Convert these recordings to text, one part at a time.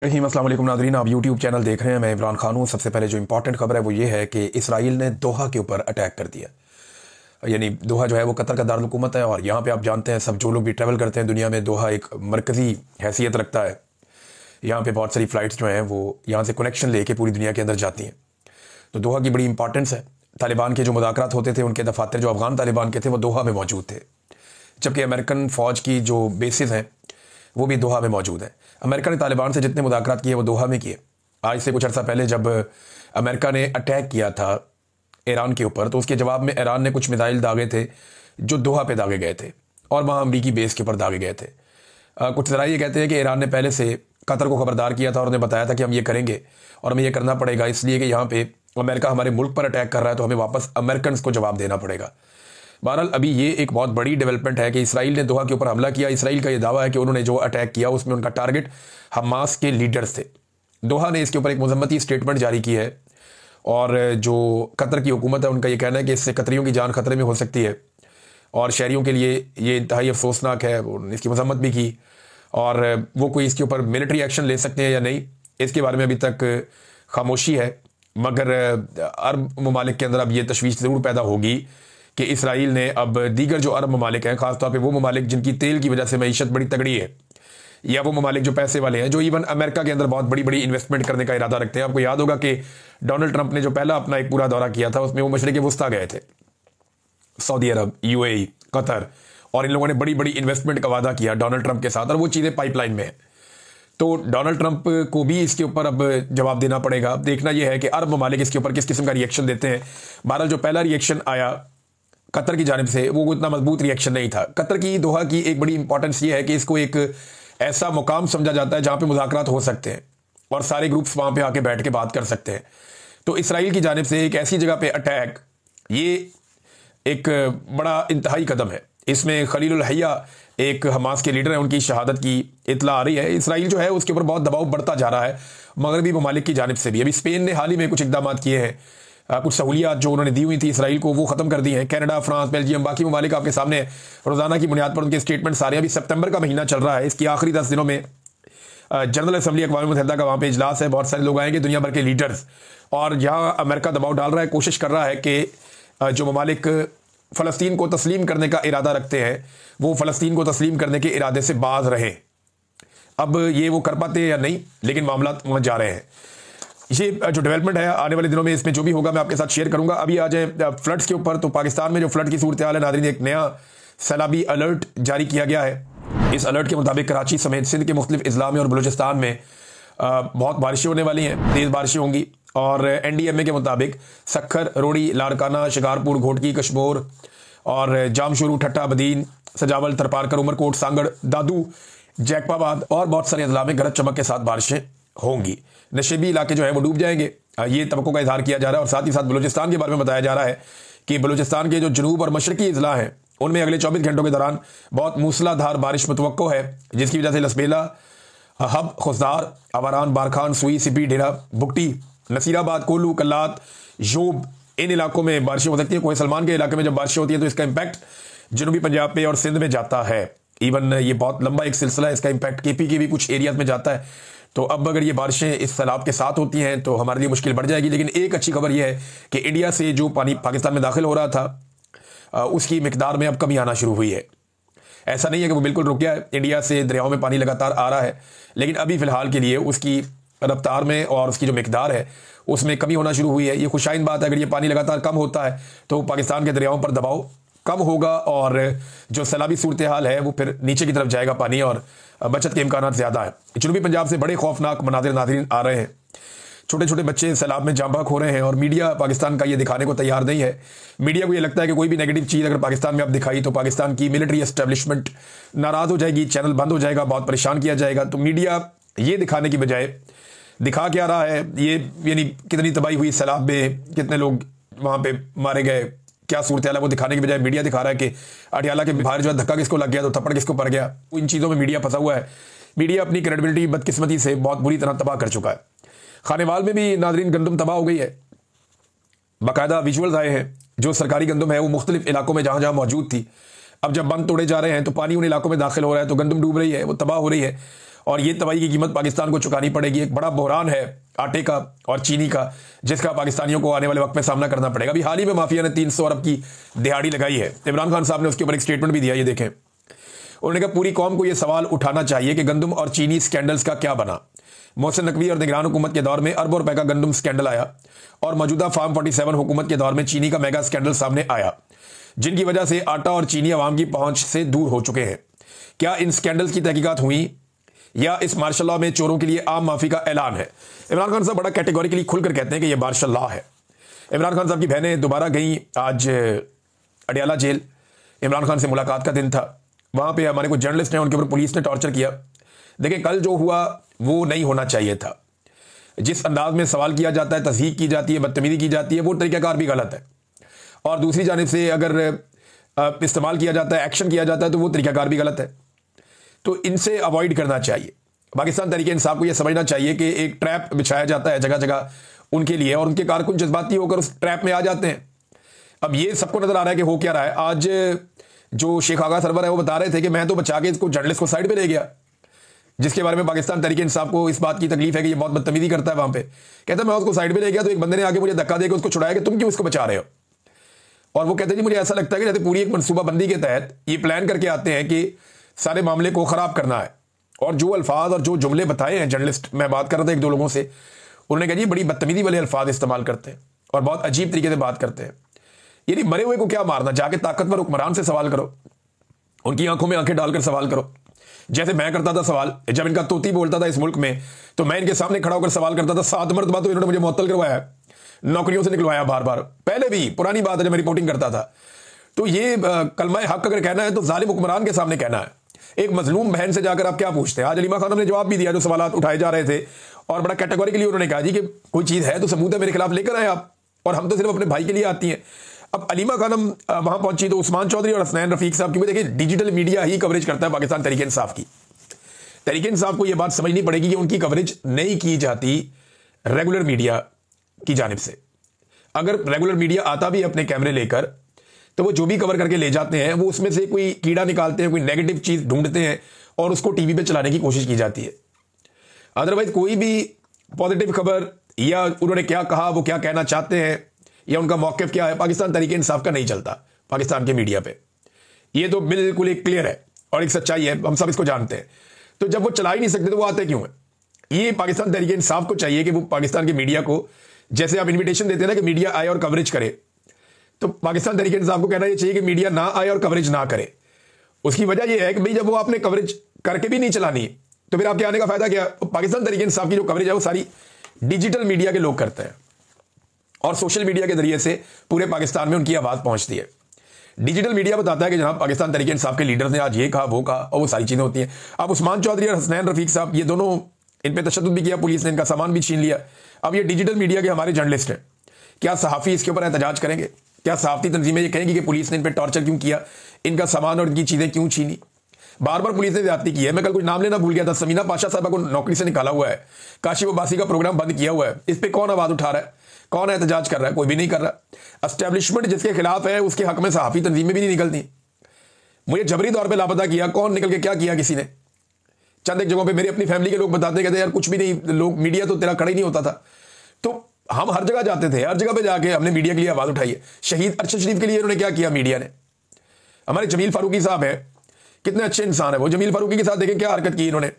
अस्सलाम वालेकुम नादरीन, आप यूट्यूब चैनल देख रहे हैं। मैं इमरान खान हूँ। सबसे पहले जो इंपॉर्टेंट खबर है वो ये है कि इसराइल ने दोहा के ऊपर अटैक कर दिया। यानी दोहा जो है वो कतर का दारुल हुकूमत है और यहाँ पे आप जानते हैं, सब जो लोग भी ट्रैवल करते हैं दुनिया में, दोहा एक मरकज़ी हैसियत रखता है। यहाँ पे बहुत सारी फ़्लाइट्स जो हैं वो यहाँ से कनेक्शन लेके पूरी दुनिया के अंदर जाती हैं। तो दोहा की बड़ी इंपॉर्टेंस है। तालिबान के जो मुज़ाकरात होते थे, उनके दफातर जो अफ़गान तालिबान के थे वो दोहा में मौजूद थे, जबकि अमेरिकन फ़ौज की जो बेसिस हैं वो भी दोहा में मौजूद है। अमेरिका ने तालिबान से जितने मुज़ाकरात किए वो दोहा में किए। आज से कुछ अर्सा पहले जब अमेरिका ने अटैक किया था ईरान के ऊपर, तो उसके जवाब में ईरान ने कुछ मिसाइल दागे थे जो दोहा पे दागे गए थे और वहाँ अमरीकी बेस के ऊपर दागे गए थे। कुछ ज़राए ये कहते हैं कि ईरान ने पहले से कतर को खबरदार किया था और उन्हें बताया था कि हम ये करेंगे और हमें ये करना पड़ेगा, इसलिए कि यहाँ पे अमेरिका हमारे मुल्क पर अटैक कर रहा है तो हमें वापस अमेरिकन को जवाब देना पड़ेगा। बहरहाल अभी ये एक बहुत बड़ी डेवलपमेंट है कि इसराइल ने दोहा के ऊपर हमला किया। इसराइल का ये दावा है कि उन्होंने जो अटैक किया उसमें उनका टारगेट हमास के लीडर्स थे। दोहा ने इसके ऊपर एक मजम्मती स्टेटमेंट जारी की है और जो कतर की हुकूमत है उनका ये कहना है कि इससे कतरियों की जान खतरे में हो सकती है और शहरियों के लिए ये इंतहाई अफसोसनाक है। उन्होंने इसकी मजम्मत भी की और वो कोई इसके ऊपर मिलिट्री एक्शन ले सकते हैं या नहीं, इसके बारे में अभी तक खामोशी है। मगर अरब ममालिक के अंदर अब ये तशवीश ज़रूर पैदा होगी कि इसराइल ने अब दीगर जो अरब ममालिक हैं, ख़ासतौर पे वो ममालिक जिनकी तेल की वजह से मईशत बड़ी तगड़ी है, या वो ममालिक जो पैसे वाले हैं, जो इवन अमेरिका के अंदर बहुत बड़ी बड़ी इन्वेस्टमेंट करने का इरादा रखते हैं। आपको याद होगा कि डोनाल्ड ट्रंप ने जो पहला अपना एक पूरा दौरा किया था उसमें वो मशरिक़ वुस्ता गए थे, सऊदी अरब, यूएई, कतर, और इन लोगों ने बड़ी बड़ी इन्वेस्टमेंट का वादा किया डोनाल्ड ट्रंप के साथ और वो चीज़ें पाइपलाइन में है। तो डोनाल्ड ट्रंप को भी इसके ऊपर अब जवाब देना पड़ेगा। अब देखना यह है कि अरब ममालिक इसके ऊपर किस किस्म का रिएक्शन देते हैं। बहरहाल जो पहला रिएक्शन आया कतर की जानिब से वो इतना मजबूत रिएक्शन नहीं था। कतर की दोहा की एक बड़ी इंपॉर्टेंस ये है कि इसको एक ऐसा मुकाम समझा जाता है जहाँ पे मुज़ाकरात हो सकते हैं और सारे ग्रुप्स वहाँ पे आके बैठ के बात कर सकते हैं। तो इसराइल की जानिब से एक ऐसी जगह पे अटैक, ये एक बड़ा इंतहाई कदम है। इसमें खलीलुल हया एक हमास के लीडर हैं, उनकी शहादत की इतला आ रही है। इसराइल जो है उसके ऊपर बहुत दबाव बढ़ता जा रहा है मगरबी ममालिक की जानिब से भी। अभी स्पेन ने हाल ही में कुछ इकदाम किए हैं, कुछ सहूलियात जो उन्होंने दी हुई थी इसराइल को वो ख़त्म कर दी हैं। कनाडा, फ्रांस, बेल्जियम, बाकी ममालिक आपके सामने रोज़ाना की बुनियाद पर उनके स्टेटमेंट सारे। अभी सितंबर का महीना चल रहा है, इसकी आखिरी 10 दिनों में जनरल असम्बली अक़वाम मुत्तहिदा का वहाँ पे इजलास है, बहुत सारे लोग आएंगे दुनिया भर के लीडर्स, और यहाँ अमेरिका दबाव डाल रहा है, कोशिश कर रहा है कि जो ममालिक फ़लस्तीन को तस्लीम करने का इरादा रखते हैं वो फ़लस्तीन को तस्लीम करने के इरादे से बाज रहें। अब ये वो कर पाते हैं या नहीं, लेकिन मामला वहाँ जा रहे हैं। ये जो डेवलपमेंट है आने वाले दिनों में इसमें जो भी होगा मैं आपके साथ शेयर करूंगा। अभी आ जाए फ्लड्स के ऊपर, तो पाकिस्तान में जो फ्लड की सूरत हाल है नाज़रीन, एक नया सैलाबी अलर्ट जारी किया गया है। इस अलर्ट के मुताबिक कराची समेत सिंध के मुख्तलिफ अजला में और बलूचिस्तान में बहुत बारिशें होने वाली हैं, तेज़ बारिशें होंगी। और NDMA के मुताबिक सखर, रोड़ी, लाड़काना, शिकारपुर, घोटकी, कशमोर और जामशुरू, ठट्टा, बदीन, सजावल, थरपारकर, उमरकोट, सांगड़, दादू, जैकबाबाद और बहुत सारे अजला में गरज चमक के साथ बारिशें होंगी। नशेबी इलाके जो है वो डूब जाएंगे, ये तबकों का इजहार किया जा रहा है। और साथ ही साथ बलूचिस्तान के बारे में बताया जा रहा है कि बलूचिस्तान के जो जनूब और मशरकी अजला हैं उनमें अगले 24 घंटों के दौरान बहुत मूसलाधार बारिश मुतवक्को है, जिसकी वजह से लसबेला, हब, खुसदार, अवारान, बारखान, सुई, सिपी, डेरा, बुगटी, नसीराबाद, कोलू, कल्लात, योब, इन इलाकों में बारिशें हो सकती है। कोई सलमान के इलाके में जब बारिशें होती है तो इसका इम्पैक्ट जनूबी पंजाब पे और सिंध में जाता है। इवन ये बहुत लंबा एक सिलसिला है, इसका इम्पैक्ट KP के भी कुछ एरियाज में जाता है। तो अब अगर ये बारिशें इस सैलाब के साथ होती हैं तो हमारे लिए मुश्किल बढ़ जाएगी। लेकिन एक अच्छी खबर यह है कि इंडिया से जो पानी पाकिस्तान में दाखिल हो रहा था उसकी मिकदार में अब कमी आना शुरू हुई है। ऐसा नहीं है कि वो बिल्कुल रुक गया है, इंडिया से दरियाओं में पानी लगातार आ रहा है, लेकिन अभी फ़िलहाल के लिए उसकी रफ्तार में और उसकी जो मिकदार है उसमें कमी होना शुरू हुई है। ये खुशाइन बात है। अगर ये पानी लगातार कम होता है तो पाकिस्तान के दरियाओं पर दबाव कम होगा और जो सैलाबी सूरत हाल है वो फिर नीचे की तरफ जाएगा पानी और बचत के इम्कान ज़्यादा है। जनूबी पंजाब से बड़े खौफनाक मनाजिर नाज़रीन आ रहे हैं। छोटे छोटे बच्चे सैलाब में जाँ बहक हो रहे हैं और मीडिया पाकिस्तान का ये दिखाने को तैयार नहीं है। मीडिया को ये लगता है कि कोई भी नेगेटिव चीज़ अगर पाकिस्तान में अब दिखाई तो पाकिस्तान की मिलिट्री एस्टेब्लिशमेंट नाराज़ हो जाएगी, चैनल बंद हो जाएगा, बहुत परेशान किया जाएगा। तो मीडिया ये दिखाने की बजाय दिखा क्या रहा है, ये यानी कितनी तबाही हुई सैलाब में, कितने लोग वहाँ पे मारे गए, क्या सूरत हाल है, वो दिखाने की बजाय मीडिया दिखा रहा है कि अटियाला के बाहर जो है धक्का किसको लग गया तो थप्पड़ किसको पड़ गया। इन चीज़ों में मीडिया फंसा हुआ है। मीडिया अपनी क्रेडिबिलिटी बदकिस्मती से बहुत बुरी तरह तबाह कर चुका है। खानेवाल में भी नाजरीन गंदम तबाह हो गई है। बाकायदा विजुअल्स आए हैं, जो सरकारी गंदम है वो मुख्तलिफ इलाकों में जहाँ जहाँ मौजूद थी, अब जब बंद तोड़े जा रहे हैं तो पानी उन इलाकों में दाखिल हो रहा है तो गंदम डूब रही है, वो तबाह हो रही है। और ये तबाही की कीमत पाकिस्तान को चुकानी पड़ेगी। एक बड़ा बहरान है आटे का और चीनी का, जिसका पाकिस्तानियों को आने वाले वक्त में सामना करना पड़ेगा। अभी हाल ही में माफिया ने 300 अरब की दिहाड़ी लगाई है। इमरान खान साहब ने उसके ऊपर एक स्टेटमेंट भी दिया, ये देखें। उन्होंने कहा पूरी कौम को यह सवाल उठाना चाहिए कि गंदम और चीनी स्कैंडल्स का क्या बना। मोहसिन नकवी और निगरान हुकूमत के दौर में अरबों रुपए का गंदम स्कैंडल आया और मौजूदा फार्म 47 हुकूमत के दौर में चीनी का मेगा स्कैंडल सामने आया, जिनकी वजह से आटा और चीनी अवाम की पहुंच से दूर हो चुके हैं। क्या इन स्कैंडल्स की तहकीकात हुई या इस मार्शल लॉ में चोरों के लिए आम माफी का ऐलान है? इमरान खान साहब बड़ा कैटेगोरिकली खुलकर कहते हैं कि यह मार्शल लॉ है। इमरान खान साहब की बहनें दोबारा गई आज अडियाला जेल। इमरान खान से मुलाकात का दिन था। वहां पे हमारे कुछ जर्नलिस्ट हैं, उनके ऊपर पुलिस ने टॉर्चर किया। देखिए, कल जो हुआ वो नहीं होना चाहिए था। जिस अंदाज में सवाल किया जाता है, तस्दीक की जाती है, बदतमीजी की जाती है, वो तरीकाकार भी गलत है। और दूसरी जानिब से अगर इस्तेमाल किया जाता है, एक्शन किया जाता है, तो वो तरीकाकार भी गलत है। तो इनसे अवॉइड करना चाहिए। पाकिस्तान तहरीक इंसाफ को यह समझना चाहिए कि एक ट्रैप बिछाया जाता है जगह जगह उनके लिए, और उनके कारकुन जज्बाती होकर उस ट्रैप में आ जाते हैं। अब ये सबको नजर आ रहा है कि हो क्या रहा है। आज जो शेख आगा सरवर है वो बता रहे थे कि मैं तो बचा के इसको जर्नलिस्ट को साइड पे ले गया, जिसके बारे में पाकिस्तान तहरीक इंसाफ को इस बात की तकलीफ है कि ये बहुत बदतमीजी करता है। वहां पे कहता है मैं उसको साइड पे ले गया तो एक बंदे ने आके मुझे धक्का देकर उसको छुड़ाया कि तुम क्यों इसको बचा रहे हो। और वो कहते हैं जी मुझे ऐसा लगता है कि जैसे पूरी एक मनसूबाबंदी के तहत ये प्लान करके आते हैं कि सारे मामले को खराब करना है। और जो अल्फाज और जो जुमले बताए हैं जर्नलिस्ट, मैं बात कर रहा था एक दो लोगों से, उन्होंने कहा जी बड़ी बदतमीजी वाले अल्फाज इस्तेमाल करते हैं और बहुत अजीब तरीके से बात करते हैं। यानी मरे हुए को क्या मारना, जाके ताकतवर हुक्मरान से सवाल करो, उनकी आंखों में आंखें डालकर सवाल करो। जैसे मैं करता था सवाल, जब इनका तोती बोलता था इस मुल्क में तो मैं इनके सामने खड़ा होकर सवाल करता था। 7 मरतबा तो इन्होंने मुझे मुअत्तल करवाया, नौकरियों से निकलवाया बार बार। पहले भी पुरानी बात है जब मैं रिपोर्टिंग करता था। तो ये कलमा हक अगर कहना है तो जालिम हुक्मरान के सामने कहना है। एक मजलूम बहन से जाकर आप क्या पूछते हैं? आज अलीमा खान ने जवाब भी दिया जो सवाल उठाए जा रहे थे, और बड़ा कैटेगोरिकली उन्होंने कहा जी कि कोई चीज है तो सबूत है मेरे खिलाफ लेकर आए आप, और हम तो सिर्फ अपने भाई के लिए आती हैं। अब अलीमा खानम वहां पहुंची तो उस्मान चौधरी और हसनैन रफीक साहब की, देखिए डिजिटल मीडिया ही कवरेज करता है पाकिस्तान तहरीक इंसाफ की। तहरीक इंसाफ को यह बात समझनी पड़ेगी कि उनकी कवरेज नहीं की जाती रेगुलर मीडिया की जानिब से। अगर रेगुलर मीडिया आता भी अपने कैमरे लेकर तो वो जो भी कवर करके ले जाते हैं वो उसमें से कोई कीड़ा निकालते हैं, कोई नेगेटिव चीज ढूंढते हैं और उसको टीवी पे चलाने की कोशिश की जाती है। अदरवाइज कोई भी पॉजिटिव खबर या उन्होंने क्या कहा, वो क्या कहना चाहते हैं या उनका मौक़िफ़ क्या है, पाकिस्तान तहरीक इंसाफ का नहीं चलता पाकिस्तान के मीडिया पे। ये तो बिल्कुल एक क्लियर है और एक सच्चाई है, हम सब इसको जानते हैं। तो जब वो चला ही नहीं सकते तो वो आते क्यों है? ये पाकिस्तान तहरीक इंसाफ को चाहिए कि वो पाकिस्तान के मीडिया को, जैसे आप इन्विटेशन देते हैं ना कि मीडिया आए और कवरेज करे, तो पाकिस्तान तहरीक इंसाफ को कहना यह चाहिए कि मीडिया ना आए और कवरेज ना करे। उसकी वजह यह है कि भाई जब वो आपने कवरेज करके भी नहीं चलानी तो फिर आपके आने का फायदा क्या? पाकिस्तान तहरीक इंसाफ की जो कवरेज है वो सारी डिजिटल मीडिया के लोग करते हैं और सोशल मीडिया के जरिए से पूरे पाकिस्तान में उनकी आवाज पहुंचती है। डिजिटल मीडिया बताता है कि जनाब पाकिस्तान तहरीक इंसाफ के लीडर्स ने आज ये कहा वो कहा, और वो सारी चीजें होती हैं। अब उस्मान चौधरी और हसनैन रफीक साहब ये दोनों, इन पे तशद्दुद भी किया, पुलिस ने इनका सामान भी छीन लिया। अब ये डिजिटल मीडिया के हमारे जर्नलिस्ट हैं, क्या सहाफ़ी इसके ऊपर एहतजाज करेंगे? क्या सहाफ़ती तंजीमें ये कहेंगी कि पुलिस ने इन पर टॉर्चर क्यों किया, इनका सामान और इनकी चीज़ें क्यों छीनी? बार बार पुलिस ने ज्यादती की है। मैं कल कुछ नाम लेना भूल गया था, समीना पाशा साहबा को नौकरी से निकाला हुआ है, काशी वबासी का प्रोग्राम बंद किया हुआ है। इस पर कौन आवाज़ उठा रहा है, कौन एहतजाज कर रहा है? कोई भी नहीं कर रहा। एस्टेब्लिशमेंट जिसके खिलाफ है उसके हक में सहाफ़ी तंजीमें भी नहीं निकलती। मुझे जबरी तौर पर लापता किया, कौन निकल के क्या किया किसी ने? चंद एक जगहों पे मेरी अपनी फैमिली के लोग बताते कहते यार कुछ भी नहीं, लोग मीडिया तो तेरा खड़ा ही नहीं होता था। तो हम हर जगह जाते थे, हर जगह पे जाके हमने मीडिया के लिए आवाज उठाई है। शहीद अरशद शरीफ के लिए उन्होंने क्या किया मीडिया ने? हमारे जमील फारूकी साहब हैं, कितने अच्छे इंसान है वो। जमील फारूकी के साथ देखें क्या हरकत की इन्होंने।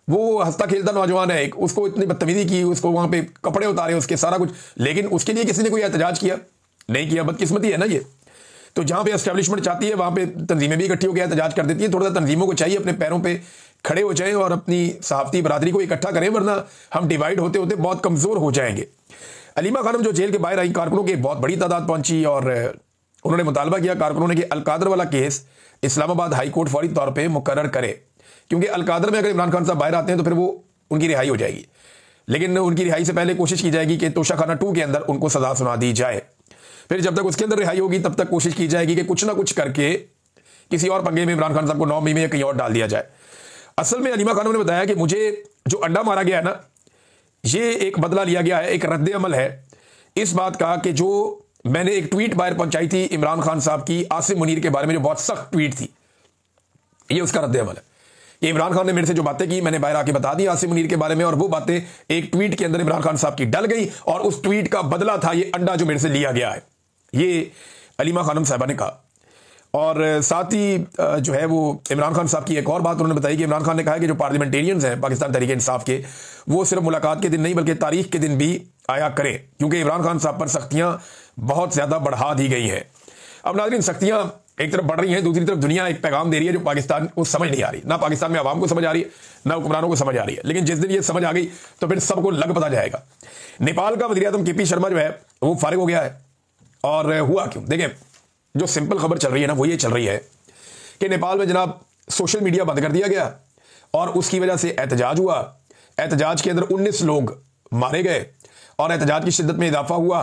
वो हंसता खेलता नौजवान है, उसको इतनी बदतमीजी की, उसको वहां पे कपड़े उतारे उसके, सारा कुछ, लेकिन उसके लिए किसी ने कोई एहतजाज किया नहीं किया। बदकिस्मती है ना ये। तो जहां पे एस्टेब्लिशमेंट चाहती है वहां पे तंजीमें भी इकट्ठी होकर एहतजाज कर देती है। थोड़ा सा तंजीमों को चाहिए अपने पैरों पे खड़े हो जाएं और अपनी सहाफ़ती बरादरी को इकट्ठा करें, वरना हम डिवाइड होते होते बहुत कमजोर हो जाएंगे। अलीमा खानम जो जेल के बाहर आई, कारकुनों की बहुत बड़ी तादाद पहुंची और उन्होंने मुतालबा किया कारकुनों ने कि अलकादर वाला केस इस्लामाबाद हाई कोर्ट फौरी तौर पर मुकर्रर करे, क्योंकि अलकादर में अगर इमरान खान साहब बाहर आते हैं तो फिर वो उनकी रिहाई हो जाएगी। लेकिन उनकी रिहाई से पहले कोशिश की जाएगी कि तोशाखाना 2 के अंदर उनको सजा सुना दी जाए। फिर जब तक उसके अंदर रिहाई होगी तब तक कोशिश की जाएगी कि कुछ ना कुछ करके किसी और पंगे में इमरान खान साहब को 9 मई में कहीं और डाल दिया जाए। असल में अलीमा खानम ने बताया कि मुझे जो अंडा मारा गया है ना, ये एक बदला लिया गया है, एक रद्द अमल है इस बात का कि जो मैंने एक ट्वीट बाहर पहुंचाई थी इमरान खान साहब की आसिम मुनीर के बारे में, जो बहुत सख्त ट्वीट थी, ये उसका रद्द अमल है। कि इमरान खान ने मेरे से जो बातें की मैंने बाहर आके बता दी आसिम मुनीर के बारे में, और वो बातें एक ट्वीट के अंदर इमरान खान साहब की डल गई, और उस ट्वीट का बदला था ये अंडा जो मेरे से लिया गया है, ये अलीमा खानम साहबा ने कहा। और साथ ही जो है वो इमरान खान साहब की एक और बात उन्होंने बताई कि इमरान खान ने कहा कि जो पार्लियामेंटेरियंस हैं पाकिस्तान तहरीक इंसाफ के, वो सिर्फ मुलाकात के दिन नहीं बल्कि तारीख के दिन भी आया करें, क्योंकि इमरान खान साहब पर सख्तियां बहुत ज्यादा बढ़ा दी गई हैं। अब नाज़रीन, सख्तियां एक तरफ बढ़ रही हैं, दूसरी तरफ दुनिया एक पैगाम दे रही है जो पाकिस्तान को समझ नहीं आ रही, ना पाकिस्तान में आवाम को समझ आ रही है ना हुक्मरानों को समझ आ रही है। लेकिन जिस दिन ये समझ आ गई तो फिर सबको लग पता जाएगा। नेपाल का वज़ीर आज़म केपी शर्मा जो है वो फारिग हो गया है, और हुआ क्यों? देखें, जो सिंपल खबर चल रही है ना वो ये चल रही है कि नेपाल में जनाब सोशल मीडिया बंद कर दिया गया, और उसकी वजह से एहतजाज हुआ। एहतजाज के अंदर 19 लोग मारे गए, और एहतजाज की शिद्दत में इजाफा हुआ,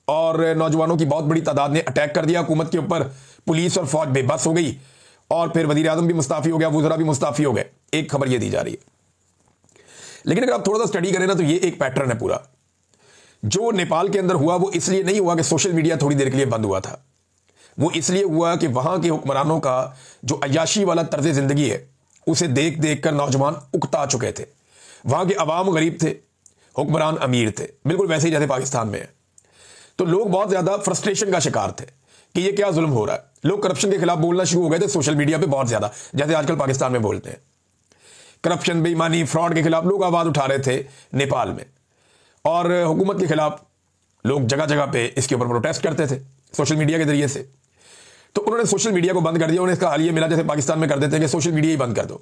और नौजवानों की बहुत बड़ी तादाद ने अटैक कर दिया हुकूमत के ऊपर। पुलिस और फौज बेबस हो गई, और फिर वज़ीर आज़म भी मुस्ताफ़ी हो गया, वज़रा भी मुस्ताफ़ी हो गए। एक खबर यह दी जा रही है। लेकिन अगर आप थोड़ा सा स्टडी करें ना तो ये एक पैटर्न है पूरा। जो नेपाल के अंदर हुआ वो इसलिए नहीं हुआ कि सोशल मीडिया थोड़ी देर के लिए बंद हुआ था, वो इसलिए हुआ कि वहां के हुक्मरानों का जो अय्याशी वाला तर्ज जिंदगी है उसे देख देख कर नौजवान उकता चुके थे। वहां के अवाम गरीब थे, हुक्मरान अमीर थे, बिल्कुल वैसे ही जैसे पाकिस्तान में है। तो लोग बहुत ज्यादा फ्रस्ट्रेशन का शिकार थे कि ये क्या जुल्म हो रहा है। लोग करप्शन के खिलाफ बोलना शुरू हो गए थे सोशल मीडिया पे बहुत ज्यादा, जैसे आजकल पाकिस्तान में बोलते हैं। करप्शन, बेईमानी, फ्रॉड के खिलाफ लोग आवाज उठा रहे थे नेपाल में, और हुकूमत के खिलाफ लोग जगह जगह पे इसके ऊपर प्रोटेस्ट करते थे सोशल मीडिया के जरिए से। तो उन्होंने सोशल मीडिया को बंद कर दिया। उन्हें इसका हाल ये मिला जैसे पाकिस्तान में कर देते हैं कि सोशल मीडिया ही बंद कर दो।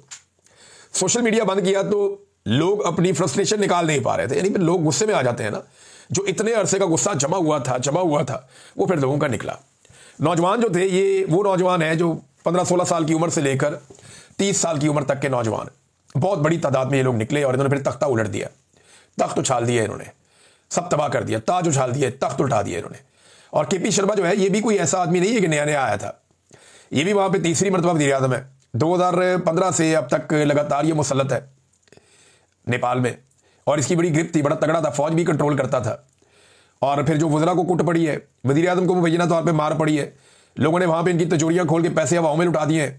सोशल मीडिया बंद किया तो लोग अपनी फ्रस्ट्रेशन निकाल नहीं पा रहे थे, यानी फिर लोग गुस्से में आ जाते हैं ना। जो इतने अरसे का गुस्सा जमा हुआ था वो फिर लोगों का निकला। नौजवान जो थे ये वो नौजवान है जो 15-16 साल की उम्र से लेकर 30 साल की उम्र तक के नौजवान, बहुत बड़ी तादाद में ये लोग निकले, और इन्होंने फिर तख्ता उलट दिया, तख्त उछाल दिया, इन्होंने सब तबाह कर दिया, ताज उछाल दिए, तख्त उठा दिए इन्होंने। और केपी शर्मा जो है ये भी कोई ऐसा आदमी नहीं है कि नया नया आया था, ये भी वहां पे तीसरी मरतबा वज़ीर आज़म है। 2015 से अब तक लगातार ये मुसल्लत है नेपाल में, और इसकी बड़ी ग्रिप थी, बड़ा तगड़ा था, फौज भी कंट्रोल करता था। और फिर जो वज़रा को कुट पड़ी है, वज़ीर आज़म को मुबैना तौर पे मार पड़ी है, लोगों ने वहां पे इनकी तिजोरियां खोल के पैसे हवाओं में लुटा दिए हैं,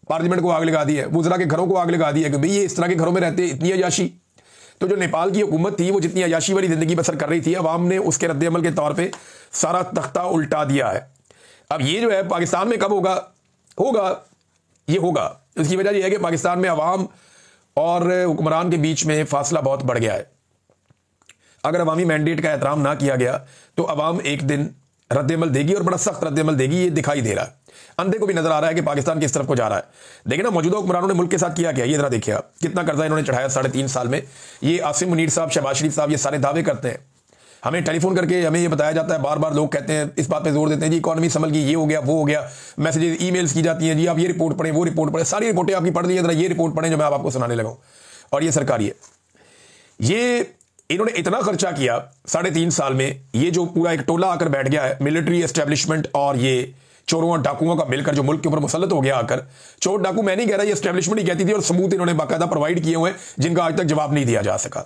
पार्लियामेंट को आग लगा दी है, वज़रा के घरों को आग लगा दी है कि भाई ये इस तरह के घरों में रहते, इतनी अयाशी। तो जो नेपाल की हुकूमत थी वो जितनी अयाशी वाली जिंदगी बसर कर रही थी, अवाम ने उसके रद्द-ए-अमल के तौर पर सारा तख्ता उल्टा दिया है। अब ये जो है पाकिस्तान में कब होगा ये होगा। इसकी वजह यह है कि पाकिस्तान में अवाम और हुक्मरान के बीच में फासला बहुत बढ़ गया है। अगर अवामी मैंडेट का एहतराम ना किया गया तो अवाम एक दिन रद्द-ए-अमल देगी, और बड़ा सख्त रद्द-ए-अमल देगी। ये दिखाई दे रहा है, अंधे को भी नजर आ रहा है कि पाकिस्तान किस तरफ को जा रहा है। देखिए ना, मौजूदा हुक्मरानों ने मुल्क के साथ किया क्या, ये जरा देखिए आप, कितना कर्जा इन्होंने चढ़ाया 3.5 साल में। ये आसिम मुनीर साहब, शहबाज शरीफ साहब, ये सारे दावे करते हैं, हमें टेलीफोन करके हमें ये बताया जाता है, बार बार लोग कहते हैं, इस बात पे जोर देते हैं, जी इकॉनमी संभल गई, ये हो गया, वो हो गया, मैसेजेस ईमेल्स की जाती हैं, जी आप ये रिपोर्ट पढ़ें, वो रिपोर्ट पढ़ें, सारी रिपोर्टें आपकी पढ़ ली है, ये रिपोर्ट पढ़ें जो मैं आपको सुनाने लगा हूं। और ये सरकारी है, ये इन्होंने इतना खर्चा किया 3.5 साल में। ये जो पूरा एक टोला आकर बैठ गया है, मिलिट्री एस्टेब्लिशमेंट और ये चोरों और डाकुओं का मिलकर जो मुल्क के ऊपर मुसल्लत हो गया आकर। चोर डाकू मैं नहीं कह रहा, ये एस्टेब्लिशमेंट ही कहती थी, और सबूत इन्होंने बाकायदा प्रोवाइड किए हुए हैं जिनका आज तक जवाब नहीं दिया जा सका।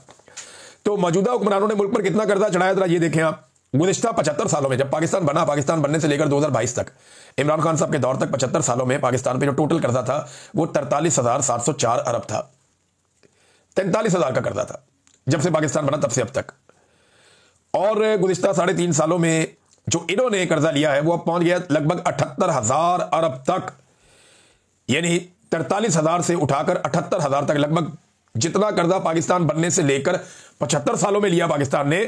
तो मौजूदा हुक्मरानों ने मुल्क पर कितना कर्जा चढ़ाया था ये देखें आप। गुज़िश्ता 75 सालों में, जब पाकिस्तान बना, पाकिस्तान बनने से लेकर 2022 तक, इमरान खान साहब के दौर तक 75 सालों में पाकिस्तान पे जो टोटल कर्जा था वो 43,704 अरब था। 43,000 का कर्जा था जब से पाकिस्तान बना तब से अब तक। और गुज़िश्ता 3.5 सालों में जो इन्होंने कर्जा लिया है वो अब पहुंच गया लगभग 78,000 अरब तक, यानी 43,000 से उठाकर 78,000 तक, लगभग जितना कर्जा पाकिस्तान बनने से लेकर 75 सालों में लिया पाकिस्तान ने।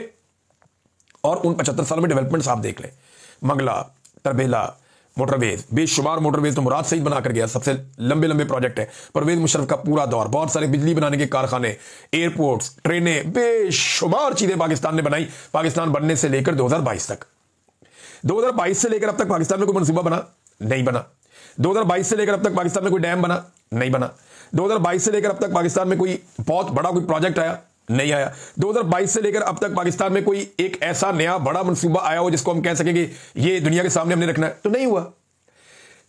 और उन 75 सालों में डेवलपमेंट्स आप देख लें, मंगला, तरबेला, मोटरवेज, बेशुमार मोटरवेज तो मुराद सईद बनाकर गया, सबसे लंबे लंबे प्रोजेक्ट है। परवेज मुशर्रफ का पूरा दौर, बहुत सारे बिजली बनाने के कारखाने, एयरपोर्ट्स, ट्रेनें, बेशुमार चीजें पाकिस्तान ने बनाई पाकिस्तान बनने से लेकर 2022 तक। 2022 से लेकर अब तक पाकिस्तान में कोई मनसूबा बना नहीं बना। 2022 से लेकर अब तक पाकिस्तान में कोई डैम बना नहीं बना। 2022 से लेकर अब तक पाकिस्तान में कोई बहुत बड़ा कोई प्रोजेक्ट आया नहीं आया। 2022 से लेकर अब तक पाकिस्तान में कोई एक ऐसा नया बड़ा मनसूबा आया हो जिसको हम कह सकेंगे ये दुनिया के सामने हमने रखना है, तो नहीं हुआ।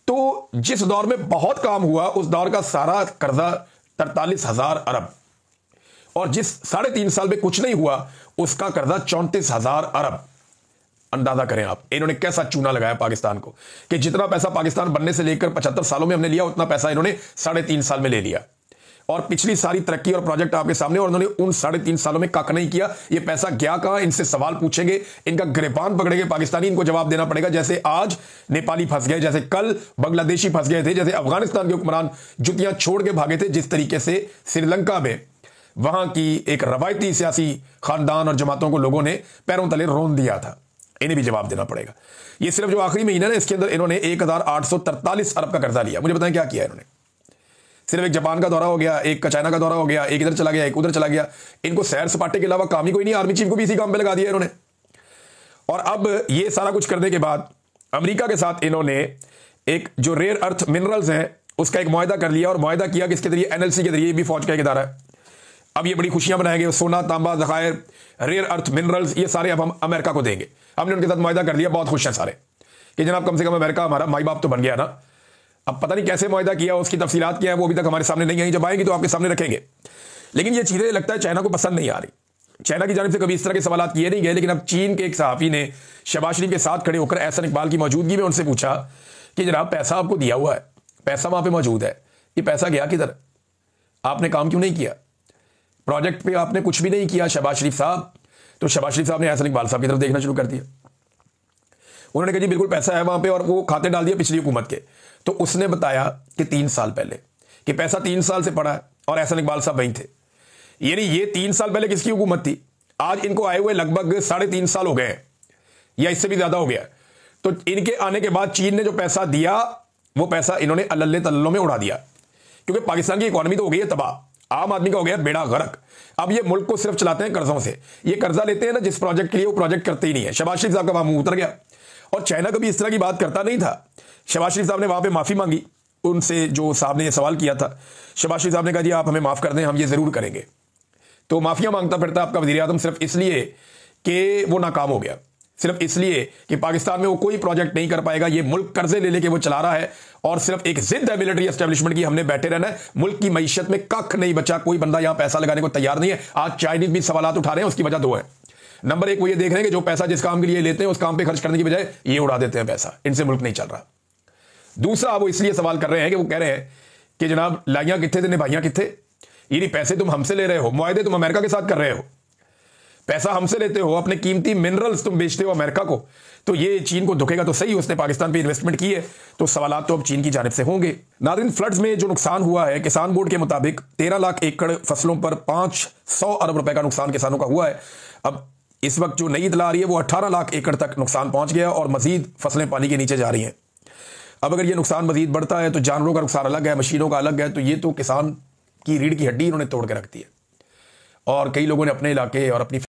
तो जिस दौर में बहुत काम हुआ उस दौर का सारा कर्जा 43,000 अरब, और जिस 3.5 साल में कुछ नहीं हुआ उसका कर्जा 34,000 अरब। अंदाजा करें आप, इन्होंने कैसा चूना लगाया पाकिस्तान को कि जितना पैसा पाकिस्तान बनने से लेकर 75 सालों में हमने लिया उतना पैसा इन्होंने 3.5 साल में ले लिया। और पिछली सारी तरक्की और प्रोजेक्ट आपके सामने, और उन्होंने उन 3.5 सालों में कख नहीं किया। ये पैसा गया कहां, इनसे सवाल पूछेंगे, इनका गिरबान पकड़ेंगे पाकिस्तानी, इनको जवाब देना पड़ेगा। जैसे आज नेपाली फंस गए, जैसे कल बांग्लादेशी फंस गए थे, जैसे अफगानिस्तान के हुक्मरान जुतियां छोड़ के भागे थे, जिस तरीके से श्रीलंका में वहां की एक रवायती सियासी खानदान और जमातों को लोगों ने पैरों तले रोन दिया था, इन्हें भी जवाब देना पड़ेगा। ये सिर्फ जो आखिरी महीना है ना, इसके अंदर इन्होंने 1843 अरब का कर्जा लिया। मुझे बताएं क्या किया इन्होंने? सिर्फ एक जापान का दौरा हो गया, एक का चाइना का दौरा हो गया, एक इधर चला गया, एक उधर चला गया। इनको सैर सपाटे के अलावा काम ही कोई नहीं। आर्मी चीफ को भी इसी काम पे लगा दिया इन्होंने। और अब ये सारा कुछ करने के बाद अमेरिका के साथ इन्होंने एक जो रेयर अर्थ मिनरल्स हैं उसका एक मुआहदा कर लिया, और मुआहदा किया किसके जरिए? NLC के जरिए। भी फौज का एक इदारा है। अब ये बड़ी खुशियां मनाएंगे, सोना, तांबा, जखायर, रेयर अर्थ मिनरल्स, ये सारे अब हम अमेरिका को देंगे। हमने उनके साथ मुआहदा कर लिया, बहुत खुश हैं सारे कि जनाब कम से कम अमेरिका हमारा माई बाप तो बन गया ना। अब पता नहीं कैसे मुआहदा किया, उसकी तफसीलात क्या है वो अभी तक हमारे सामने नहीं आई, जब आएंगी तो आपके सामने रखेंगे। लेकिन ये चीजें लगता है चाइना को पसंद नहीं आ रही। चाइना की जानिब से कभी इस तरह के सवाल किए नहीं गए, लेकिन अब चीन के एक सहाफी ने शहबाज शरीफ के साथ खड़े होकर एहसन इकबाल की मौजूदगी में उनसे पूछा कि जनाब पैसा आपको दिया हुआ है, पैसा वहां पर मौजूद है, ये पैसा गया किधर? आपने काम क्यों नहीं किया? प्रोजेक्ट पे आपने कुछ भी नहीं किया शहबाज शरीफ साहब। तो शहबाज शरीफ साहब ने एहसन इकबाल साहब की तरफ देखना शुरू कर दिया। उन्होंने कहा जी बिल्कुल पैसा है वहां पे, और वो खाते डाल दिया पिछली हुकूमत के। तो उसने बताया कि 3 साल पहले कि पैसा 3 साल से पड़ा है, और एहसन इकबाल साहब वहीं थे। यानी ये 3 साल पहले किसकी हुकूमत थी? आज इनको आए हुए लगभग 3.5 साल हो गए हैं, या इससे भी ज्यादा हो गया। तो इनके आने के बाद चीन ने जो पैसा दिया, वो पैसा इन्होंने अल्ले तल्लों में उड़ा दिया, क्योंकि पाकिस्तान की इकॉनमी तो हो गई है तबाह, आम आदमी का हो गया बेड़ा गर्क। अब ये मुल्क को सिर्फ चलाते हैं कर्जों से। ये कर्जा लेते हैं ना जिस प्रोजेक्ट के लिए, वो प्रोजेक्ट करते ही नहीं है। शहबाज शरीफ साहब का वहां मुंह उतर गया, और चाइना कभी इस तरह की बात करता नहीं था। शहबाज शरीफ साहब ने वहां पे माफी मांगी उनसे, जो साहब ने ये सवाल किया था। शहबाज शरीफ साहब ने कहा जी आप हमें माफ कर दें, हम ये जरूर करेंगे। तो माफिया मांगता फिरता आपका वजीर आजम सिर्फ इसलिए कि वो नाकाम हो गया, सिर्फ इसलिए कि पाकिस्तान में वो कोई प्रोजेक्ट नहीं कर पाएगा। ये मुल्क कर्जे ले लेके वो चला रहा है, और सिर्फ एक जिद है मिलिट्री एस्टेब्लिशमेंट की, हमने बैठे रहना है। मुल्क की मईशत में कख नहीं बचा, कोई बंदा यहां पैसा लगाने को तैयार नहीं है। आज चाइनीज भी सवाल उठा रहे हैं, उसकी वजह 2 है। नंबर 1, वो ये देख रहे हैं कि जो पैसा जिस काम के लिए लेते हैं उस काम पे खर्च करने की बजाय ये उड़ा देते हैं पैसा, इनसे मुल्क नहीं चल रहा। दूसरा, वो इसलिए सवाल कर रहे हैं कि वो कह रहे हैं कि जनाब लाइयां किथे थे, निभाइयां किथे? ये पैसे तुम हमसे ले रहे हो, मुआहदे तुम अमेरिका के साथ कर रहे हो, पैसा हमसे लेते हो, अपने कीमती मिनरल्स तुम बेचते हो अमेरिका को। तो ये चीन को दुखेगा तो सही, उसने पाकिस्तान पे इन्वेस्टमेंट की है, तो सवालात तो अब चीन की जानिब से होंगे। नाज़रीन, फ्लड्स में जो नुकसान हुआ है, किसान बोर्ड के मुताबिक 13 लाख एकड़ फसलों पर 500 अरब रुपए का नुकसान किसानों का हुआ है। अब इस वक्त जो नई इतला आ रही है वो 18 लाख एकड़ तक नुकसान पहुंच गया, और मजीद फसलें पानी के नीचे जा रही हैं। अब अगर ये नुकसान मजीद बढ़ता है तो जानवरों का नुकसान अलग है, मशीनों का अलग है, तो ये तो किसान की रीढ़ की हड्डी इन्होंने तोड़ के रख दी है। और कई लोगों ने अपने इलाके और अपनी